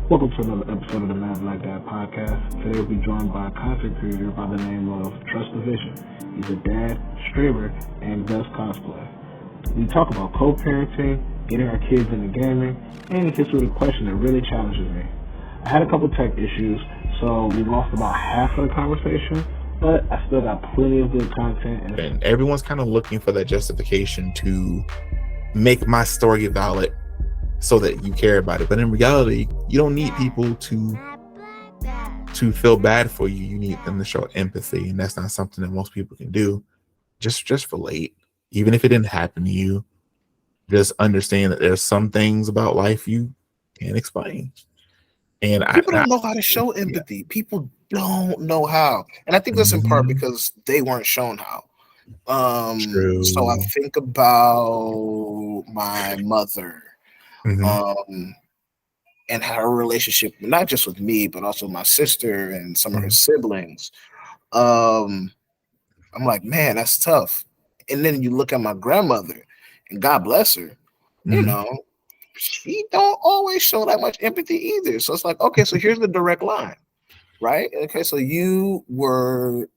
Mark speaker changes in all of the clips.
Speaker 1: Welcome to another episode of the Mad Black Dad podcast. Today we'll be joined by a content creator by the name of TrustThaVision. He's a dad, streamer, and does cosplay. We talk about co-parenting, getting our kids into gaming, and he hits with a question that really challenges me. I had a couple tech issues, so we lost about half of the conversation, but I still got plenty of good content.
Speaker 2: And everyone's kind of looking for that justification to make my story valid so that you care about it. But in reality, you don't need people to feel bad for you. You need them to show empathy, and that's not something that most people can do. Just relate, even if it didn't happen to you. Just understand that there's some things about life you can't explain. And
Speaker 3: people don't know how to show empathy. People don't know how, and I think that's in part because they weren't shown how.
Speaker 2: True.
Speaker 3: So I think about my mother. And her relationship, not just with me, but also my sister and some of her siblings. I'm like, man, that's tough. And then you look at my grandmother, and God bless her, you know, she don't always show that much empathy either. So it's like, okay, so here's the direct line, right? Okay, so you were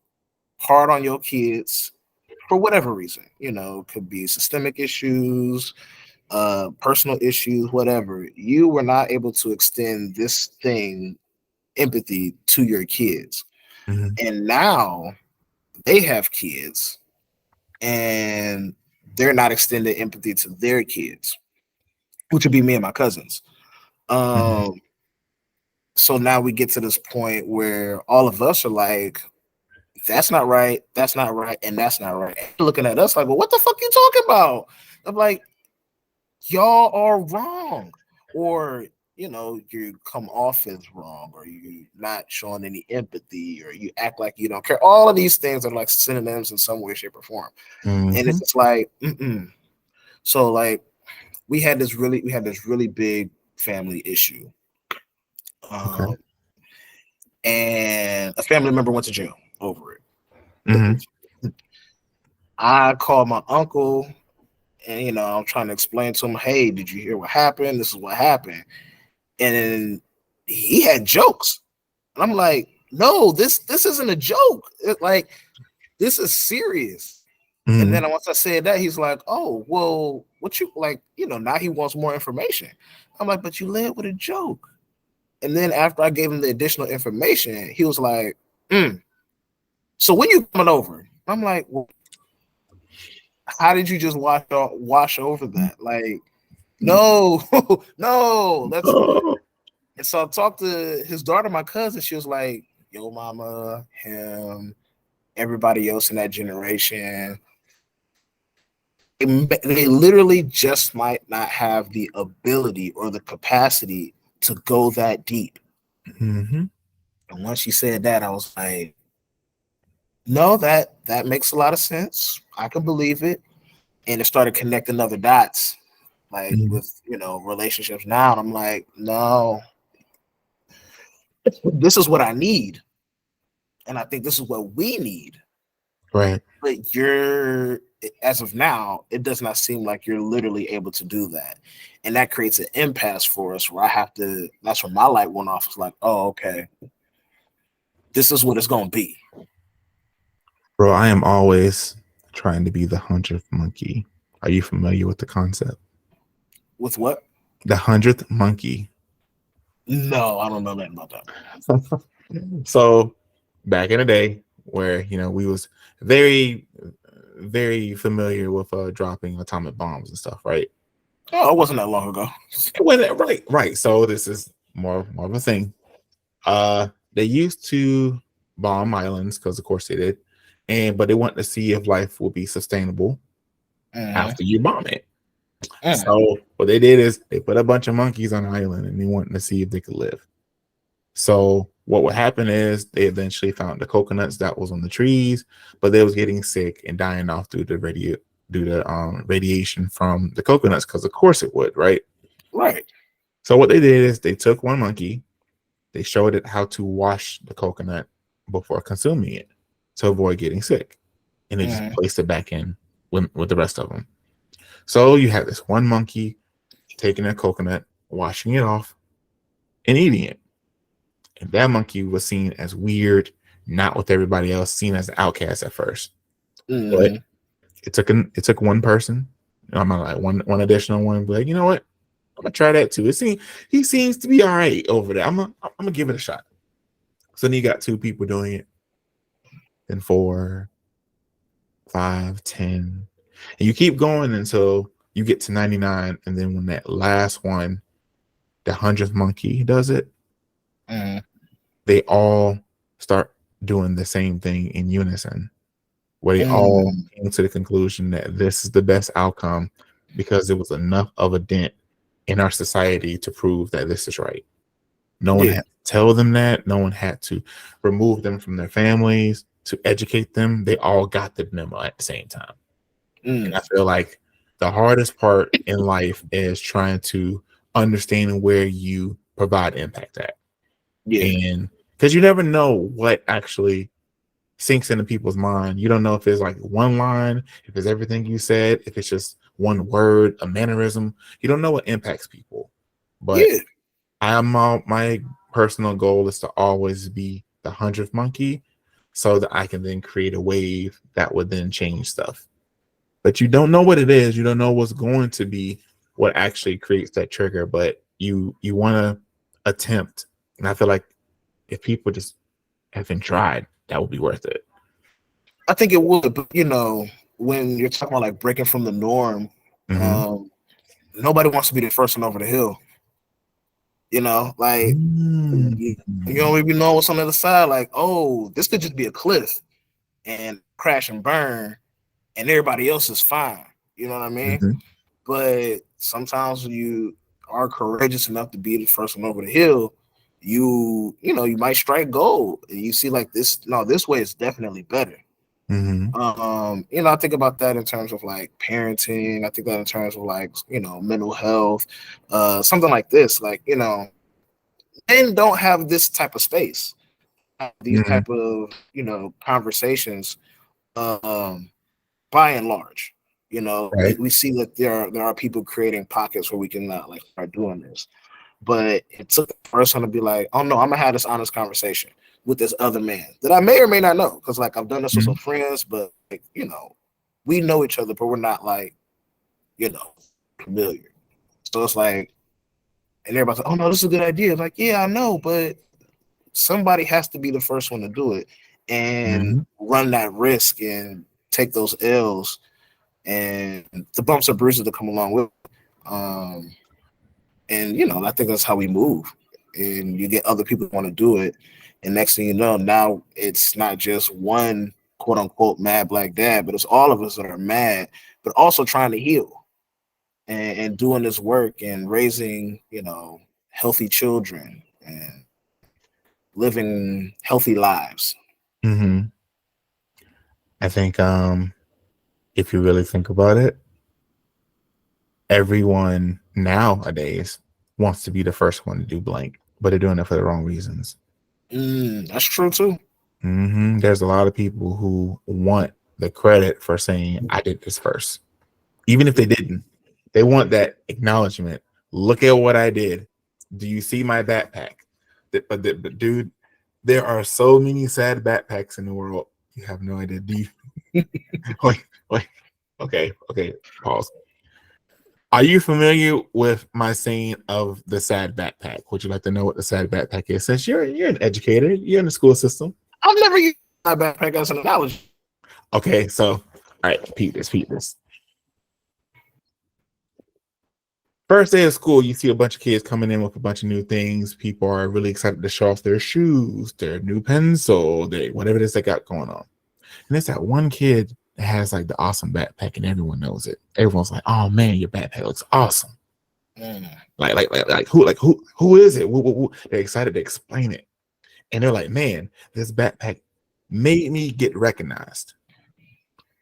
Speaker 3: hard on your kids for whatever reason, could be systemic issues, personal issues, whatever. You were not able to extend this thing, empathy, to your kids. And now they have kids and they're not extending empathy to their kids, which would be me and my cousins. So now we get to this point where all of us are like, that's not right, that's not right, and that's not right. And looking at us like, well, what the fuck you talking about? I'm like, y'all are wrong, or you come off as wrong, or you're not showing any empathy, or you act like you don't care. All of these things are like synonyms in some way, shape, or form. And it's just like, so like we had this really big family issue, and a family member went to jail over it. I called my uncle. And, I'm trying to explain to him, hey, did you hear what happened? This is what happened. And then he had jokes. And I'm like, no, this isn't a joke. Like, this is serious. And then once I said that, he's like, oh, well, what you like, now he wants more information. I'm like, but you led with a joke. And then after I gave him the additional information, he was like, so when you coming over? I'm like, well, how did you just wash over that? Like, no. That's. And so I talked to his daughter, my cousin. She was like, yo, mama, him, everybody else in that generation, they literally just might not have the ability or the capacity to go that deep. And once she said that, I was like, no, that makes a lot of sense. I can believe it. And it started connecting other dots, like with, relationships now. And I'm like, no, this is what I need. And I think this is what we need.
Speaker 2: Right.
Speaker 3: But as of now, it does not seem like you're literally able to do that. And that creates an impasse for us where that's when my light went off. It's like, oh, okay, this is what it's going to be.
Speaker 2: Bro, I am always trying to be the 100th monkey. Are you familiar with the concept?
Speaker 3: With what?
Speaker 2: The 100th monkey.
Speaker 3: No, I don't know nothing about that.
Speaker 2: So back in the day where, we was very, very familiar with dropping atomic bombs and stuff, right?
Speaker 3: Oh, it wasn't that long ago.
Speaker 2: Right. So this is more of a thing. They used to bomb islands because, of course, they did. But they want to see if life will be sustainable after you bomb it. So what they did is they put a bunch of monkeys on an island and they wanted to see if they could live. So what would happen is they eventually found the coconuts that was on the trees, but they was getting sick and dying off due to radiation from the coconuts, because of course it would, right?
Speaker 3: Right.
Speaker 2: So what they did is they took one monkey, they showed it how to wash the coconut before consuming it to avoid getting sick, and they just placed it back in with the rest of them. So you have this one monkey taking a coconut, washing it off, and eating it. And that monkey was seen as weird, not with everybody else, seen as an outcast at first. But it took one person. I'm like one additional one. But you know what? I'm gonna try that too. He seems to be all right over there. I'm gonna give it a shot. So then you got 2 people doing it, then 4, 5, 10, and you keep going until you get to 99. And then when that last one, the 100th monkey does it, they all start doing the same thing in unison, where they all came to the conclusion that this is the best outcome because it was enough of a dent in our society to prove that this is right. No one had to tell them that. No one had to remove them from their families to educate them. They all got the memo at the same time. And I feel like the hardest part in life is trying to understand where you provide impact at. And because you never know what actually sinks into people's mind. You don't know if it's like one line, if it's everything you said, if it's just one word, a mannerism. You don't know what impacts people. But my personal goal is to always be the 100th monkey so that I can then create a wave that would then change stuff. But you don't know what it is. You don't know what's going to be what actually creates that trigger, but you want to attempt. And I feel like if people just haven't tried, that would be worth it.
Speaker 3: I think it would, but when you're talking about like breaking from the norm, nobody wants to be the first one over the hill. You don't even know what's on the other side. Like, oh, this could just be a cliff and crash and burn, and everybody else is fine. You know what I mean? But sometimes when you are courageous enough to be the first one over the hill, you might strike gold. And you see like this. No, this way is definitely better. I think about that in terms of like parenting. I think that in terms of like mental health, something like this. Like men don't have this type of space, these type of conversations. By and large, we see that there are people creating pockets where we can like start doing this. But it took the first one to be like, oh no, I'm gonna have this honest conversation with this other man that I may or may not know, because like I've done this with some friends, but like, we know each other, but we're not like familiar. So it's like, and everybody's like, oh no, this is a good idea. Like, yeah, I know, but somebody has to be the first one to do it and run that risk and take those L's and the bumps and bruises that come along with it. And I think that's how we move. And you get other people who want to do it. And next thing you know, now it's not just one quote unquote mad black dad, but it's all of us that are mad, but also trying to heal and doing this work and raising, healthy children and living healthy lives.
Speaker 2: I think if you really think about it, everyone nowadays wants to be the first one to do blank, but they're doing it for the wrong reasons.
Speaker 3: That's true too.
Speaker 2: There's a lot of people who want the credit for saying I did this first, even if they didn't. They want that acknowledgement. Look at what I did. Do you see my backpack? But dude, there are so many sad backpacks in the world. You have no idea. Do you? wait. Okay. Pause. Are you familiar with my saying of the sad backpack? Would you like to know what the sad backpack is? Since you're an educator, you're in the school system.
Speaker 3: I've never used my backpack as an analogy.
Speaker 2: Okay, so all right, peep this. First day of school, you see a bunch of kids coming in with a bunch of new things. People are really excited to show off their shoes, their new pencil, whatever it is they got going on. And it's that one kid that has like the awesome backpack, and everyone knows it. Everyone's like, "Oh man, your backpack looks awesome." Like who is it? They're excited to explain it, and they're like, "Man, this backpack made me get recognized."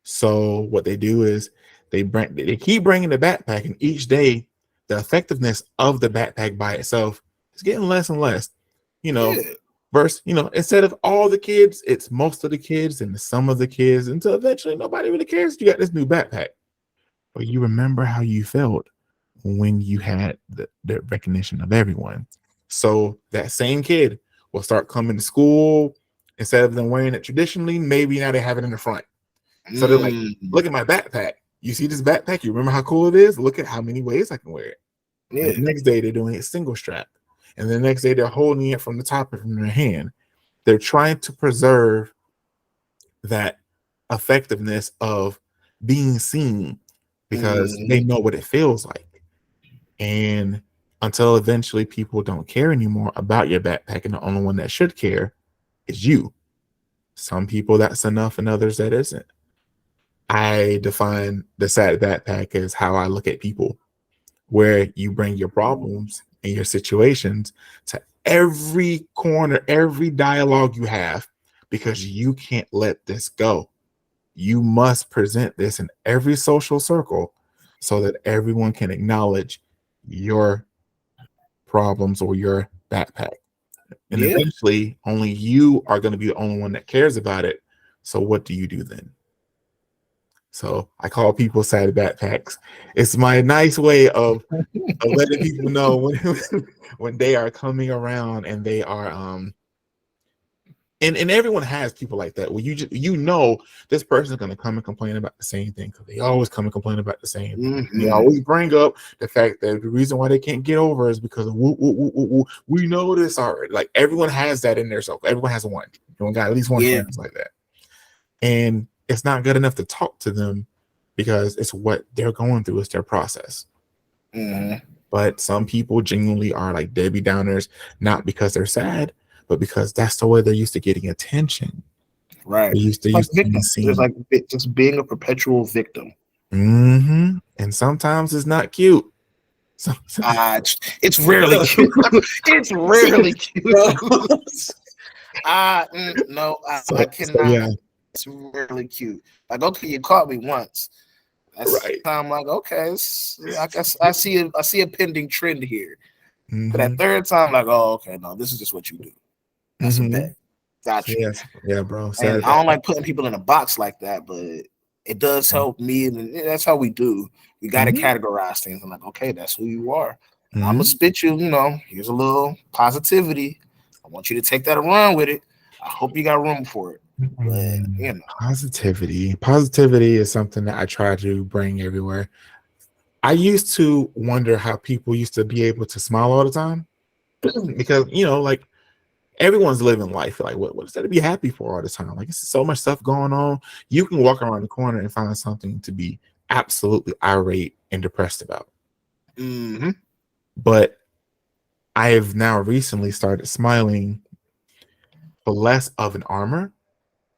Speaker 2: So what they do is they keep bringing the backpack, and each day the effectiveness of the backpack by itself is getting less and less. Versus, instead of all the kids, it's most of the kids and some of the kids, until eventually nobody really cares. You got this new backpack. But you remember how you felt when you had the recognition of everyone. So that same kid will start coming to school instead of them wearing it traditionally. Maybe now they have it in the front. So they're like, look at my backpack. You see this backpack? You remember how cool it is? Look at how many ways I can wear it.
Speaker 3: Yeah.
Speaker 2: The next day they're doing it single strap. And the next day they're holding it from the top of their hand. They're trying to preserve that effectiveness of being seen because they know what it feels like. And until eventually people don't care anymore about your backpack, and the only one that should care is you. Some people that's enough, and others that isn't. I define the sad backpack as how I look at people, where you bring your problems and your situations to every corner, every dialogue you have, because you can't let this go. You must present this in every social circle so that everyone can acknowledge your problems or your backpack. And eventually, only you are going to be the only one that cares about it. So what do you do then? So I call people sad backpacks. It's my nice way of letting people know when they are coming around and they are and everyone has people like that where you know this person is going to come and complain about the same thing, because they always come and complain about the same thing. They always bring up the fact that the reason why they can't get over is because of we know this already. Like, everyone has that in their circle. Everyone has one. Everyone got at least one friend like that. And it's not good enough to talk to them because it's what they're going through. It's their process. But some people genuinely are like Debbie Downers, not because they're sad, but because that's the way they're used to getting attention.
Speaker 3: Right.
Speaker 2: They're used to being seen.
Speaker 3: It's like just being a perpetual victim.
Speaker 2: And sometimes it's not cute.
Speaker 3: It's rarely cute. It's rarely cute. No, I cannot.
Speaker 2: Yeah.
Speaker 3: It's rarely cute. Like, okay, you caught me once. That's right. I'm like, okay, I see a pending trend here. But that third time, like, oh, okay, no, this is just what you do. That's a bet. Gotcha.
Speaker 2: Yes. Yeah, bro.
Speaker 3: And I don't like putting people in a box like that, but it does help me, and that's how we do. We got to categorize things. I'm like, okay, that's who you are. I'm gonna spit you. Here's a little positivity. I want you to take that and run with it. I hope you got room for it. But positivity is something that I try to bring everywhere. I used to wonder how people used to be able to smile all the time, because like, everyone's living life. Like, what is there to be happy for all the time? Like, it's so much stuff going on. You can walk around the corner and find something to be absolutely irate and depressed about. But I have now recently started smiling for less of an armor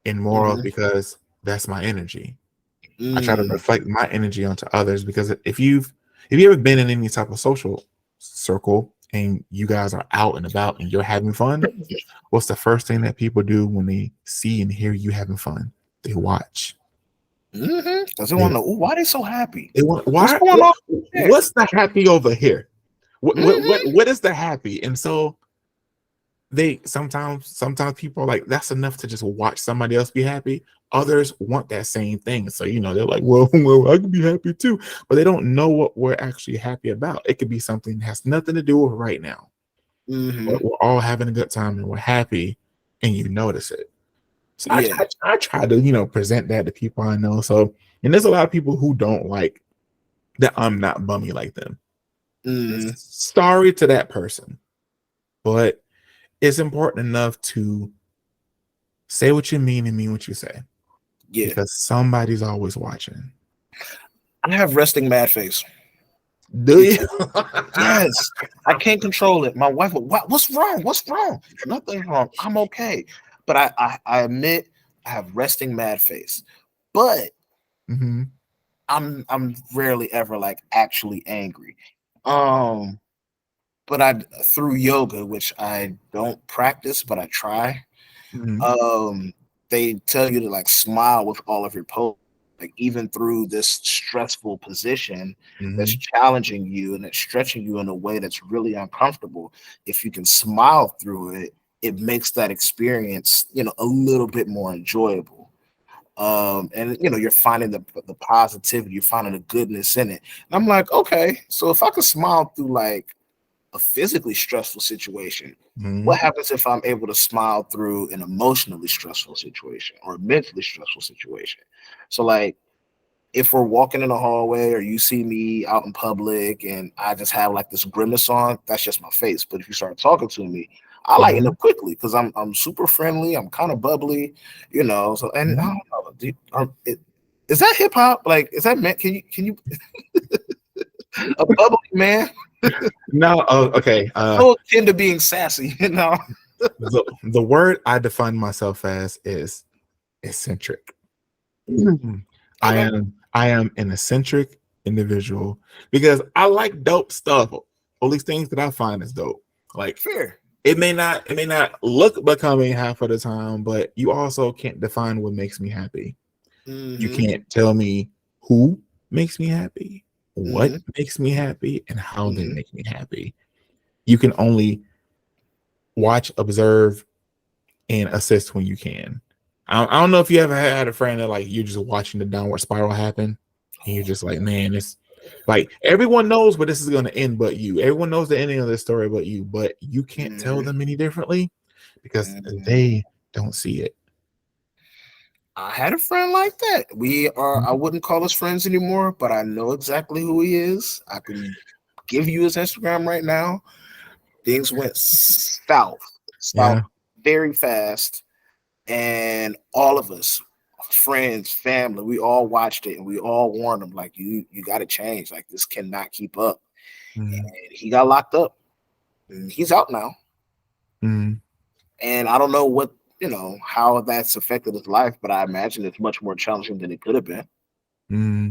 Speaker 3: and more of because that's my energy. I try to reflect my energy onto others, because if you've ever been in any type of social circle and you guys are out and about and you're having fun, what's the first thing that people do when they see and hear you having fun? They watch. Because they want to know, why are they so happy?
Speaker 2: What's going on? What's the happy over here? What is the happy? And so they sometimes people are like, that's enough to just watch somebody else be happy. Others want that same thing. So, they're like, well, I can be happy too. But they don't know what we're actually happy about. It could be something that has nothing to do with right now. But we're all having a good time and we're happy, and you notice it. So I try to, present that to people I know. So, and there's a lot of people who don't like that I'm not bummy like them. Sorry to that person. But it's important enough to say what you mean and mean what you say. Yeah. Because somebody's always watching.
Speaker 3: I have resting mad face.
Speaker 2: Do you?
Speaker 3: Yes. I can't control it. My wife, what's wrong? What's wrong? Nothing's wrong. I'm okay. But I admit I have resting mad face. But I'm rarely ever like actually angry. But through yoga, which I don't practice, but I try, they tell you to like smile with all of your pose, like even through this stressful position that's challenging you and it's stretching you in a way that's really uncomfortable. If you can smile through it, it makes that experience, a little bit more enjoyable. And you're finding the positivity, you're finding the goodness in it. And I'm like, okay, so if I can smile through like a physically stressful situation,
Speaker 2: Mhm.
Speaker 3: what happens if I'm able to smile through an emotionally stressful situation or a mentally stressful situation? So like if we're walking in the hallway or you see me out in public and I just have like this grimace on, that's just my face. But if you start talking to me, I lighten
Speaker 2: Mhm.
Speaker 3: up quickly because I'm super friendly. I'm kind of bubbly, you know. So and I
Speaker 2: Mhm.
Speaker 3: don't know, is that hip hop? Like, is that meant? Can you a bubbly man?
Speaker 2: No, oh, okay.
Speaker 3: So akin to being sassy, you know.
Speaker 2: The word I define myself as is eccentric.
Speaker 3: Okay,
Speaker 2: I am an eccentric individual because I like dope stuff. All these things that I find is dope. Like
Speaker 3: fair.
Speaker 2: it may not look becoming half of the time, but you also can't define what makes me happy. You
Speaker 3: Mm-hmm.
Speaker 2: can't tell me who makes me happy, what
Speaker 3: Mm-hmm.
Speaker 2: makes me happy, and how they
Speaker 3: Mm-hmm.
Speaker 2: make me happy. You can only watch, observe, and assist when you can. I don't know if you ever had a friend that like you're just watching the downward spiral happen, and you're just like, man, it's like everyone knows where this is going to end, but you. Everyone knows the ending of this story, but you. But you can't tell
Speaker 3: Mm-hmm.
Speaker 2: them any differently because
Speaker 3: Mm-hmm.
Speaker 2: they don't see it.
Speaker 3: I had a friend like that. I wouldn't call us friends anymore, but I know exactly who he is. I can give you his Instagram right now. Things went south
Speaker 2: Yeah.
Speaker 3: very fast. And all of us, friends, family, we all watched it and we all warned him, like, you got to change. Like, this cannot keep up.
Speaker 2: Mm-hmm.
Speaker 3: And he got locked up. And he's out now.
Speaker 2: Mm-hmm.
Speaker 3: And I don't know how that's affected his life, but I imagine it's much more challenging than it could have been.
Speaker 2: Mm-hmm.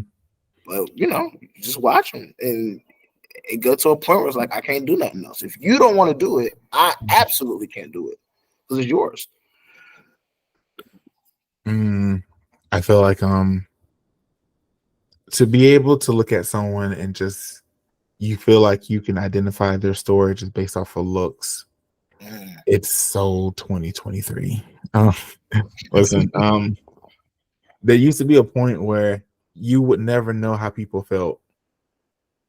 Speaker 3: But you just watch him, and it got to a point where it's like I can't do nothing else. If you don't want to do it, I absolutely can't do it because it's yours.
Speaker 2: Mm-hmm. I feel like to be able to look at someone and just you feel like you can identify their story just based off of looks.
Speaker 3: Mm.
Speaker 2: It's so 2023. Listen, there used to be a point where you would never know how people felt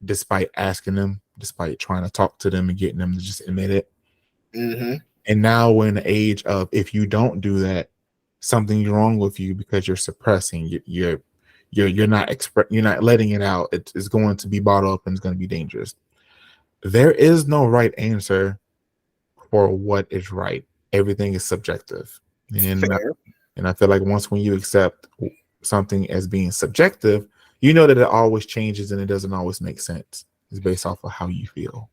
Speaker 2: despite asking them, despite trying to talk to them and getting them to just admit it.
Speaker 3: Mm-hmm.
Speaker 2: And now we're in the age of if you don't do that, something's wrong with you because you're suppressing. You're not you're not letting it out. It's going to be bottled up and it's going to be dangerous. There is no right answer for what is right. Everything is subjective, and
Speaker 3: Fair.
Speaker 2: I feel like when you accept something as being subjective, you know that it always changes and it doesn't always make sense. It's based off of how you feel.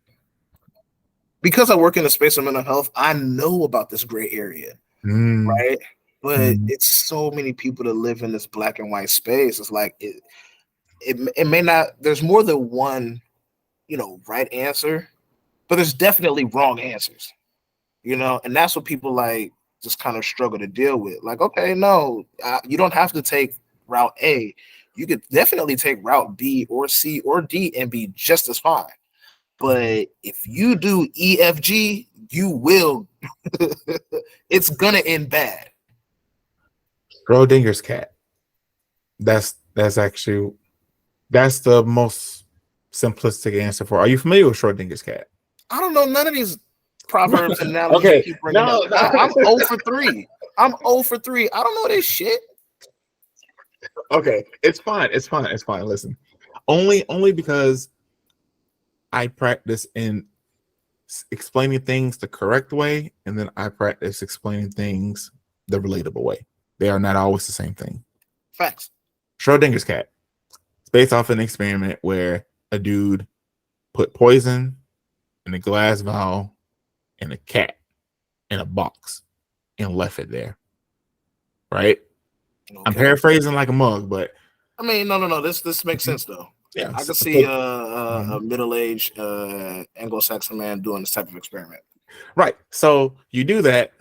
Speaker 3: Because I work in the space of mental health, I know about this gray area,
Speaker 2: Mm,
Speaker 3: right? But
Speaker 2: mm,
Speaker 3: it's so many people that live in this black and white space. It's like it may not. There's more than one, right answer, but there's definitely wrong answers. And that's what people like just kind of struggle to deal with. Like, okay, no, you don't have to take route A. You could definitely take route B or C or D and be just as fine. But if you do EFG, you will. It's gonna end bad.
Speaker 2: Schrodinger's cat. That's actually that's the most simplistic answer for. Are you familiar with Schrodinger's cat?
Speaker 3: I don't know none of these proverbs and analogies you
Speaker 2: Okay,
Speaker 3: keep bringing up.
Speaker 2: no, no.
Speaker 3: I'm 0 for 3. I'm 0 for 3. I don't know this shit.
Speaker 2: Okay, it's fine. It's fine. It's fine. Listen, only because I practice in explaining things the correct way, and then I practice explaining things the relatable way. They are not always the same thing.
Speaker 3: Facts.
Speaker 2: Schrodinger's cat. It's based off an experiment where a dude put poison in a glass vial and a cat in a box and left it there. Right?
Speaker 3: Okay.
Speaker 2: I'm paraphrasing like a mug, but
Speaker 3: I mean, no. This makes sense though.
Speaker 2: yeah,
Speaker 3: I could see a middle-aged Anglo-Saxon man doing this type of experiment.
Speaker 2: right. So you do that,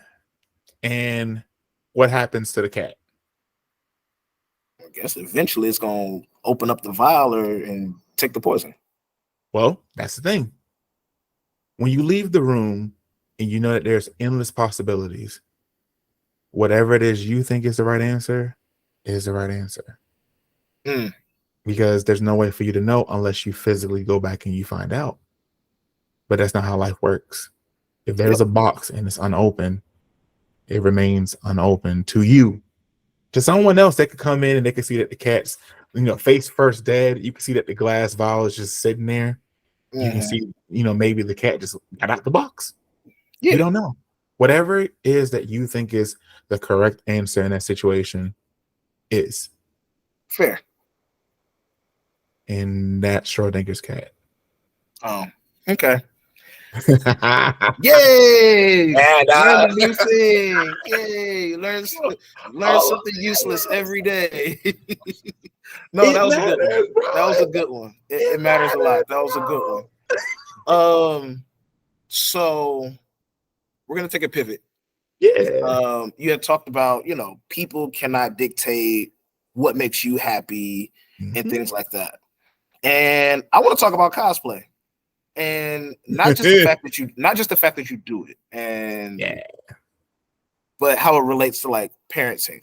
Speaker 2: and what happens to the cat?
Speaker 3: I guess eventually it's gonna open up the vial and take the poison.
Speaker 2: Well, that's the thing. When you leave the room and you know that there's endless possibilities, whatever it is you think is the right answer is the right answer.
Speaker 3: Mm.
Speaker 2: Because there's no way for you to know unless you physically go back and you find out. But that's not how life works. If there's a box and it's unopened, it remains unopened to you. To someone else, they could come in and they could see that the cat's, face first dead. You can see that the glass vial is just sitting there. You can see, maybe the cat just got out the box. We don't know. Whatever it is that you think is the correct answer in that situation is
Speaker 3: fair.
Speaker 2: And that's Schrodinger's cat.
Speaker 3: Oh, okay. Yay!
Speaker 2: And,
Speaker 3: learn a new thing. Yay! Learn something useless every day. No, that was a good one. That was a good one. It matters a lot. That was a good one. So we're gonna take a pivot.
Speaker 2: Yeah.
Speaker 3: You had talked about, people cannot dictate what makes you happy and things like that. And I want to talk about cosplay. And not just the fact that you do it, and but how it relates to like parenting.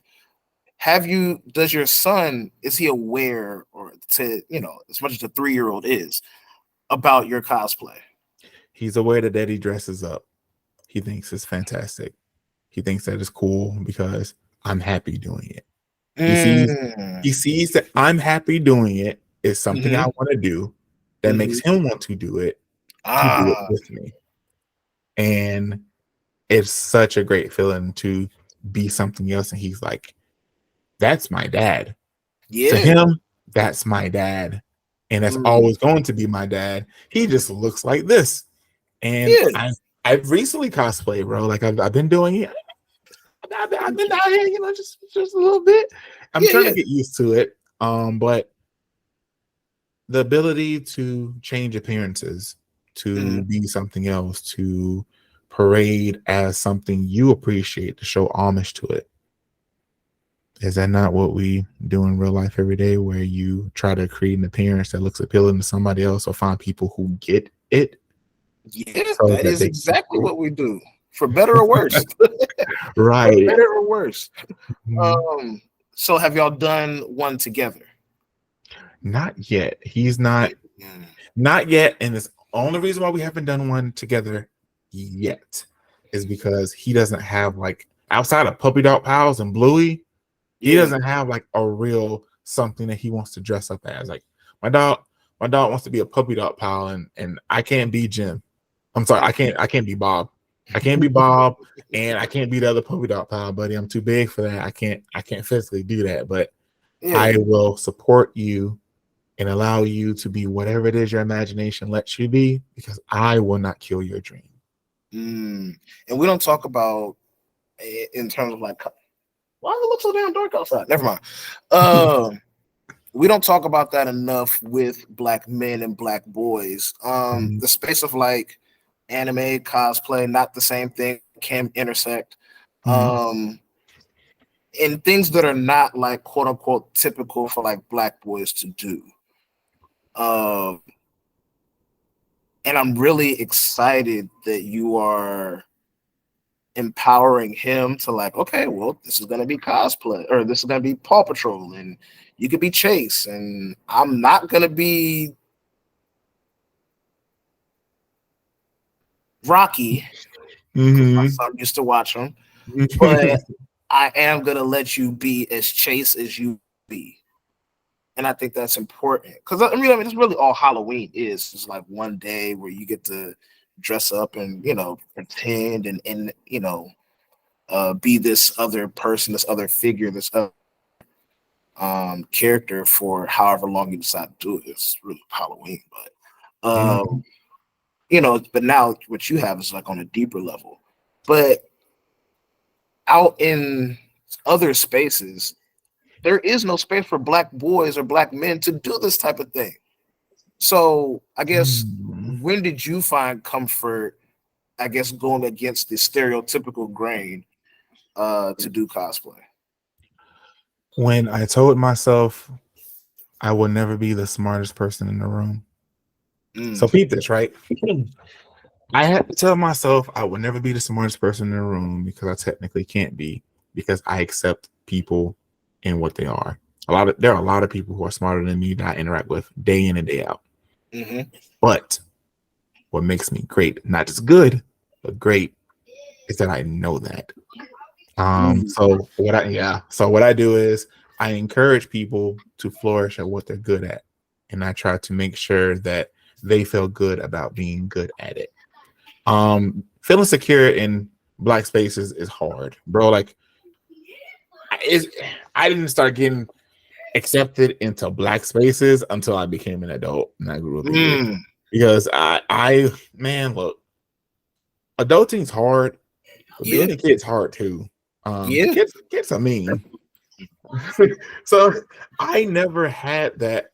Speaker 3: Does your son, is he aware, or to, as much as a 3-year-old is, about your cosplay?
Speaker 2: He's aware that Daddy dresses up. He thinks it's fantastic. He thinks that it's cool because I'm happy doing it. He sees that I'm happy doing it. It's something I want to do that makes him want to do it. To do it with me. And it's such a great feeling to be something else. And he's like, that's my dad. To him, that's my dad. And that's always going to be my dad. He just looks like this. And I've recently cosplayed, bro. Like I've been doing it. I've been out here, just a little bit. I'm trying to get used to it. But the ability to change appearances, to be something else, to parade as something you appreciate, to show homage to it. Is that not what we do in real life every day, where you try to create an appearance that looks appealing to somebody else, or find people who get it?
Speaker 3: Yeah, so that is exactly what we do, for better or worse.
Speaker 2: Right.
Speaker 3: For better or worse. So have y'all done one together?
Speaker 2: Not yet. He's not yet, and it's only reason why we haven't done one together yet is because he doesn't have, like, outside of Puppy Dog Pals and Bluey, he doesn't have like a real something that he wants to dress up as. Like my dog wants to be a puppy dog pal, and I can't be Jim. I'm sorry, I can't be Bob. I can't be Bob, and I can't be the other puppy dog pal, buddy. I'm too big for that. I can't physically do that, but I will support you and allow you to be whatever it is your imagination lets you be, because I will not kill your dream.
Speaker 3: And we don't talk about in terms of like, why does it look so damn dark outside? Never mind. We don't talk about that enough with Black men and Black boys. The space of like anime, cosplay, not the same thing, can intersect. And things that are not like quote unquote typical for like Black boys to do. And I'm really excited that you are empowering him to like, okay, well, this is going to be cosplay, or this is going to be Paw Patrol, and you could be Chase, and I'm not going to be Rocky. My son used to watch him, but I am going to let you be as Chase as you be. And I think that's important, because I mean, it's really all Halloween is. It's like one day where you get to dress up and, pretend and be this other person, this other figure, this other character for however long you decide to do it. It's really Halloween, but but now what you have is like on a deeper level. But out in other spaces, there is no space for Black boys or Black men to do this type of thing. So I guess when did you find comfort, I guess, going against the stereotypical grain to do cosplay?
Speaker 2: When I told myself I would never be the smartest person in the room. So peep this, right? I had to tell myself I would never be the smartest person in the room, because I technically can't be, because I accept people in what they are. There are a lot of people who are smarter than me that I interact with day in and day out. But what makes me great, not just good, but great, is that I know that. So what I do is I encourage people to flourish at what they're good at, and I try to make sure that they feel good about being good at it. Feeling secure in Black spaces is hard, bro. Like, I didn't start getting accepted into Black spaces until I became an adult and I grew up a year. Because I man, look, adulting's hard, but being a kid's hard too. Kids are mean. So I never had that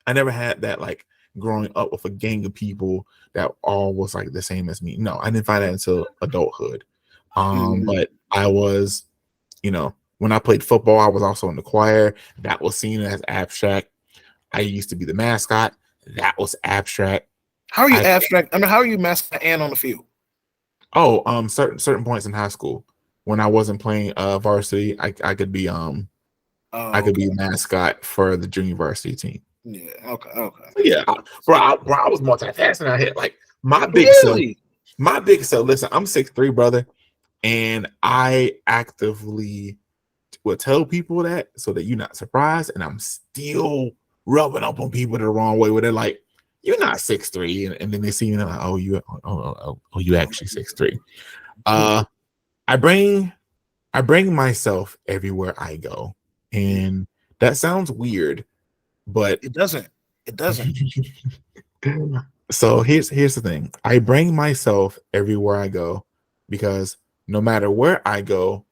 Speaker 2: like growing up with a gang of people that all was like the same as me. No, I didn't find that until adulthood. But I was, when I played football, I was also in the choir. That was seen as abstract. I used to be the mascot. That was abstract.
Speaker 3: How are you abstract? I mean, how are you mascot and on the field?
Speaker 2: Oh, certain points in high school when I wasn't playing varsity, I could be I could be mascot for the junior varsity team.
Speaker 3: Yeah. Okay.
Speaker 2: Yeah, bro, I was multifaceted out here. Like my big self. Listen, I'm 6'3", brother, and I actively will tell people that so that you're not surprised. And I'm still rubbing up on people the wrong way where they're like, "You're not 6'3", and then they see me and they're like, "Oh, you actually 6'3". I bring myself everywhere I go, and that sounds weird, but
Speaker 3: it doesn't.
Speaker 2: So here's the thing. I bring myself everywhere I go because no matter where I go,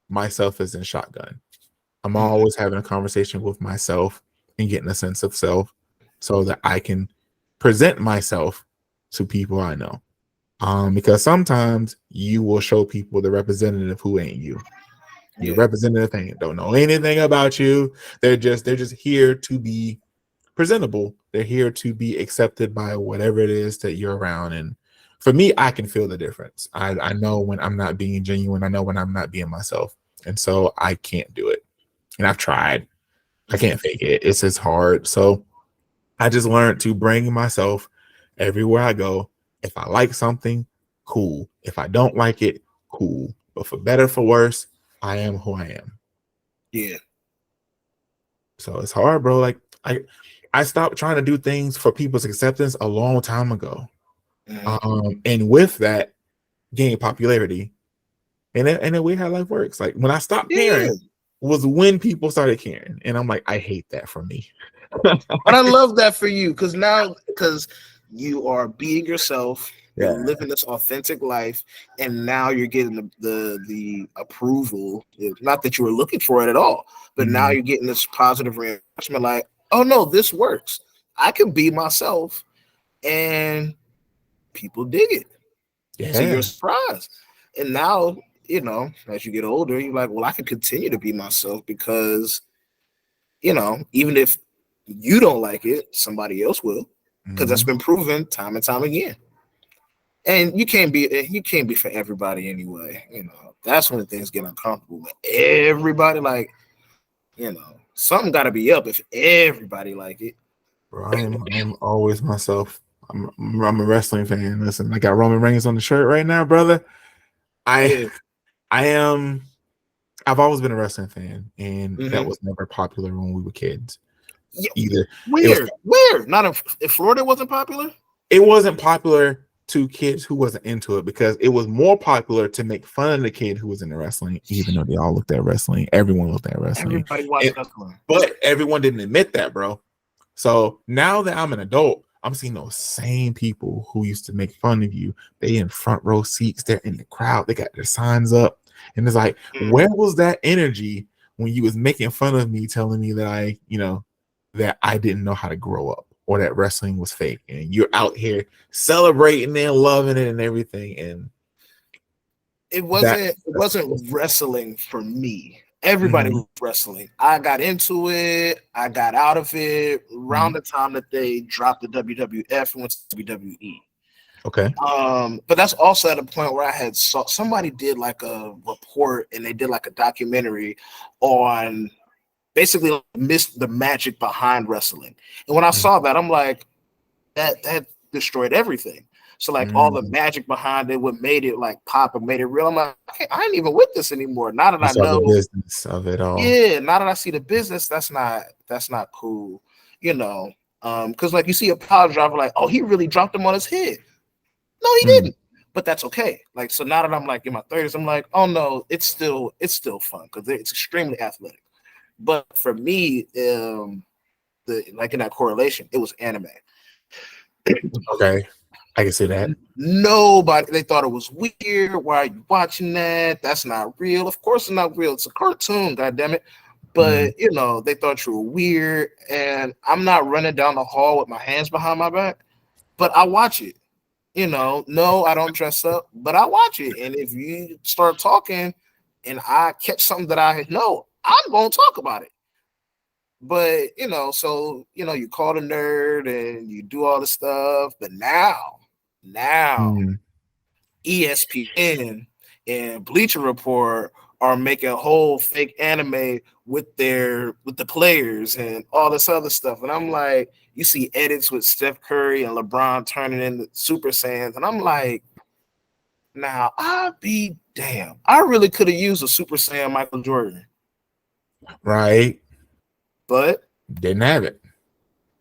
Speaker 2: myself is in shotgun. I'm always having a conversation with myself and getting a sense of self so that I can present myself to people I know. Because sometimes you will show people the representative who ain't you. The representative don't know anything about you. They're just here to be presentable. They're here to be accepted by whatever it is that you're around. And for me, I can feel the difference. I know when I'm not being genuine. I know when I'm not being myself. And so I can't do it. And I've tried. I can't fake it. It's just hard. So I just learned to bring myself everywhere I go. If I like something, cool. If I don't like it, cool. But for better, for worse, I am who I am.
Speaker 3: Yeah.
Speaker 2: So it's hard, bro. Like I stopped trying to do things for people's acceptance a long time ago. And with that, gain popularity. And then we how life works. Like when I stopped caring was when people started caring. And I'm like, I hate that for me.
Speaker 3: But I love that for you because you are being yourself. You're living this authentic life, and now you're getting the approval. Not that you were looking for it at all, but now you're getting this positive reinforcement. Like, oh no, this works. I can be myself, and people dig it.
Speaker 2: Yeah.
Speaker 3: So you're surprised, and now as you get older, you're like, well, I can continue to be myself because even if you don't like it, somebody else will, because that's been proven time and time again. And you can't be for everybody anyway. That's when things get uncomfortable. But everybody something got to be up if everybody like it.
Speaker 2: Bro, I'm always myself. I'm a wrestling fan. Listen, I got Roman Reigns on the shirt right now, brother. I am. I've always been a wrestling fan, and that was never popular when we were kids. Either.
Speaker 3: Where? Not in Florida, it wasn't popular.
Speaker 2: It wasn't popular to kids who wasn't into it because it was more popular to make fun of the kid who was into wrestling, even though they all looked at wrestling. Everyone looked at wrestling.
Speaker 3: Everybody watched wrestling.
Speaker 2: But everyone didn't admit that, bro. So now that I'm an adult, I'm seeing those same people who used to make fun of you. They in front row seats. They're in the crowd. They got their signs up. And it's like, where was that energy when you was making fun of me, telling me that that I didn't know how to grow up, or that wrestling was fake, and you're out here celebrating and loving it and everything. And
Speaker 3: it wasn't wrestling for me. Everybody was wrestling. I got into it. I got out of it around the time that they dropped the WWF and went to WWE.
Speaker 2: Okay.
Speaker 3: But that's also at a point where I had somebody did like a report, and they did like a documentary on basically the magic behind wrestling. And when I saw that, I'm like, that destroyed everything. So like all the magic behind it, what made it like pop and made it real. I'm like, I ain't even with this anymore. Now that
Speaker 2: You
Speaker 3: I
Speaker 2: saw
Speaker 3: know
Speaker 2: the business of it all.
Speaker 3: yeah, now that I see the business, that's not cool, you know. Because like you see a power driver, like, oh, he really dropped him on his head. No, he didn't. But that's okay. Like, so now that I'm like in my 30s, I'm like, oh no, it's still fun because it's extremely athletic. But for me, like in that correlation, it was anime.
Speaker 2: Okay, I can see that.
Speaker 3: Nobody, they thought it was weird. Why are you watching that? That's not real. Of course, it's not real. It's a cartoon, goddammit. But you know, they thought you were weird. And I'm not running down the hall with my hands behind my back, but I watch it. You know, no, I don't dress up, but I watch it. And if you start talking and I catch something that I know, I'm gonna talk about it. But you know, so you know, you call a nerd and you do all the stuff, but now ESPN and Bleacher Report are making a whole fake anime with the players and all this other stuff. And I'm like, you see edits with Steph Curry and LeBron turning into Super Saiyans, and I'm like, now I'd be damn. I really could have used a Super Saiyan Michael Jordan.
Speaker 2: Right.
Speaker 3: But
Speaker 2: didn't have it.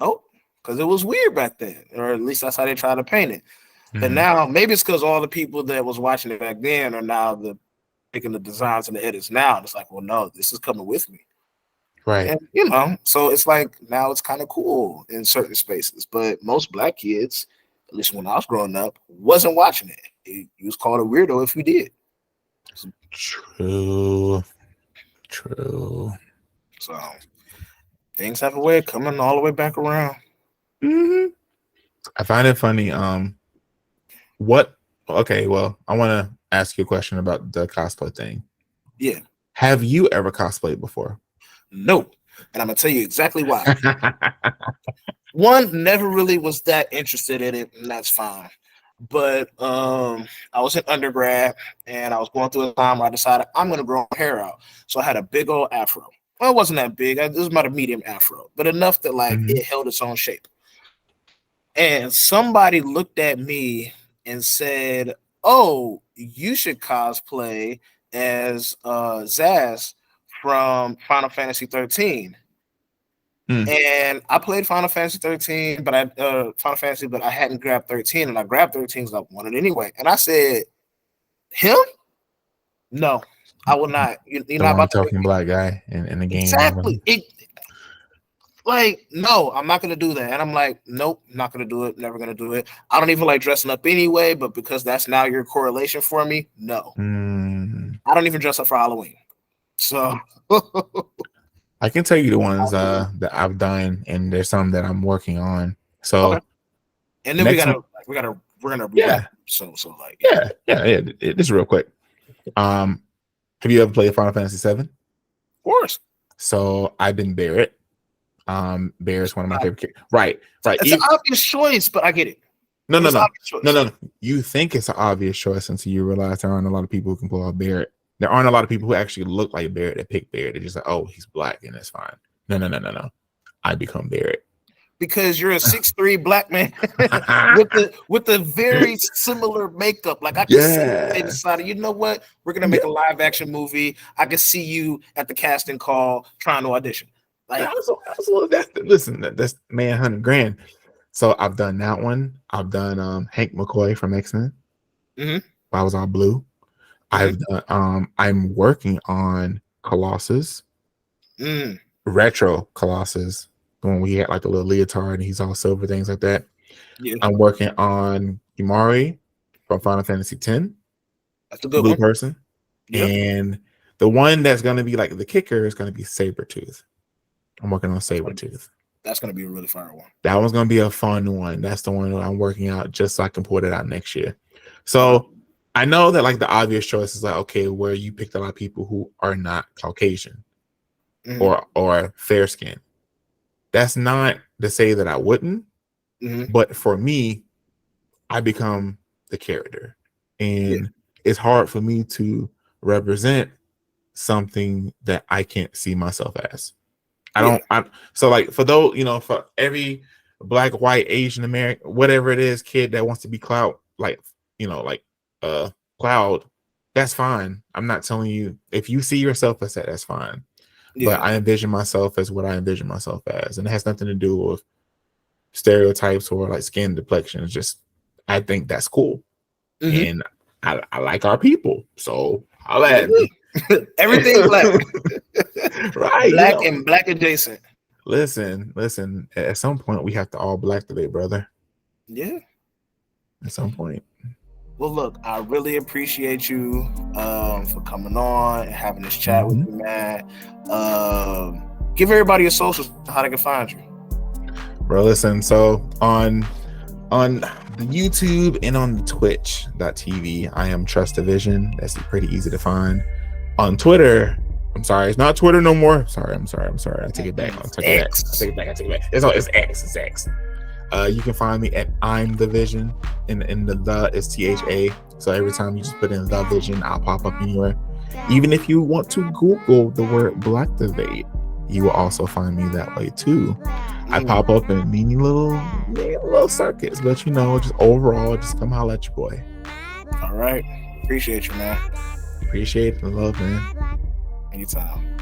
Speaker 3: Oh, because it was weird back then, or at least that's how they tried to paint it. But now maybe it's because all the people that was watching it back then are now making the designs and the edits now. It's like, well, no, this is coming with me.
Speaker 2: Right.
Speaker 3: And you know, so it's like now it's kind of cool in certain spaces. But most black kids, at least when I was growing up, wasn't watching it. You was called a weirdo if you did.
Speaker 2: True.
Speaker 3: So things have a way of coming all the way back around.
Speaker 2: I find it funny. Okay, well, I want to ask you a question about the cosplay thing.
Speaker 3: Yeah.
Speaker 2: Have you ever cosplayed before?
Speaker 3: No. And I'm gonna tell you exactly why. One, never really was that interested in it, and that's fine. But I was in undergrad and I was going through a time where I decided I'm gonna grow my hair out. So I had a big old afro. Well, it wasn't that big. It was about a medium afro, but enough that like it held its own shape. And somebody looked at me and said, "Oh, you should cosplay as Zaz from Final Fantasy 13." And I played Final Fantasy 13, but I hadn't grabbed 13, and I grabbed 13 because I wanted anyway. And I said, "Him? No, I will not. You're not about to
Speaker 2: talking black guy in the game."
Speaker 3: Exactly. Like, no, I'm not gonna do that. And I'm like, nope, not gonna do it, never gonna do it. I don't even like dressing up anyway, but because that's now your correlation for me, no. I don't even dress up for Halloween. So
Speaker 2: I can tell you the ones that I've done, and there's some that I'm working on. So
Speaker 3: and then we're gonna so like
Speaker 2: yeah. This is real quick. Have you ever played Final Fantasy 7?
Speaker 3: Of course.
Speaker 2: So I've been Barrett. Barrett's one of my favorite characters. Right.
Speaker 3: It's an obvious choice, but I get it.
Speaker 2: No. You think it's an obvious choice until you realize there aren't a lot of people who can pull off Barrett. There aren't a lot of people who actually look like Barrett that pick Barrett. They're just like, oh, he's black and that's fine. No. I become Barrett.
Speaker 3: Because you're a 6'3" black man with the very similar makeup. Like I can see they decided, you know what? We're gonna make a live action movie. I can see you at the casting call trying to audition. Like
Speaker 2: listen, that's $100,000. So I've done that one. I've done Hank McCoy from X-Men. I was all blue. I've done, I'm working on Colossus, retro Colossus, the one we had like the little leotard and he's all silver, things like that. I'm working on Imari from Final Fantasy X.
Speaker 3: That's a good
Speaker 2: blue person. And the one that's going to be like the kicker is going to be Sabretooth. I'm working on Sabretooth.
Speaker 3: That's going to be a really fire one.
Speaker 2: That one's going to be a fun one. That's the one that I'm working out just so I can pull it out next year. So I know that like the obvious choice is like, okay, where you picked a lot of people who are not Caucasian or fair skin. That's not to say that I wouldn't, but for me, I become the character. And it's hard for me to represent something that I can't see myself as. So like for those, for every black, white, Asian American, whatever it is, kid that wants to be cloud, like, you know, like cloud, that's fine. I'm not telling you if you see yourself as that, that's fine. But I envision myself as what I envision myself as, and it has nothing to do with stereotypes or like skin complexion. It's just I think that's cool, and I like our people, so I'll add
Speaker 3: everything black,
Speaker 2: right?
Speaker 3: Black and black adjacent.
Speaker 2: Listen. At some point, we have to all black today, brother.
Speaker 3: Yeah.
Speaker 2: At some point.
Speaker 3: Well, look, I really appreciate you for coming on and having this chat with me, man. Give everybody your socials, how they can find you.
Speaker 2: Bro, listen, so on the YouTube and on the Twitch.tv, I am TrustThaVision. That's pretty easy to find. On Twitter, I'm sorry, it's not Twitter no more. I'm sorry. I take it back. I take it back. It's X. You can find me at imthavision, and the is THA. So every time you just put in the vision, I'll pop up anywhere. Even if you want to Google the word Blacktivate, you will also find me that way too. I pop up in many little circuits, but you know, just overall, just come holler at your boy.
Speaker 3: All right, appreciate you, man.
Speaker 2: Appreciate the love, man.
Speaker 3: Anytime.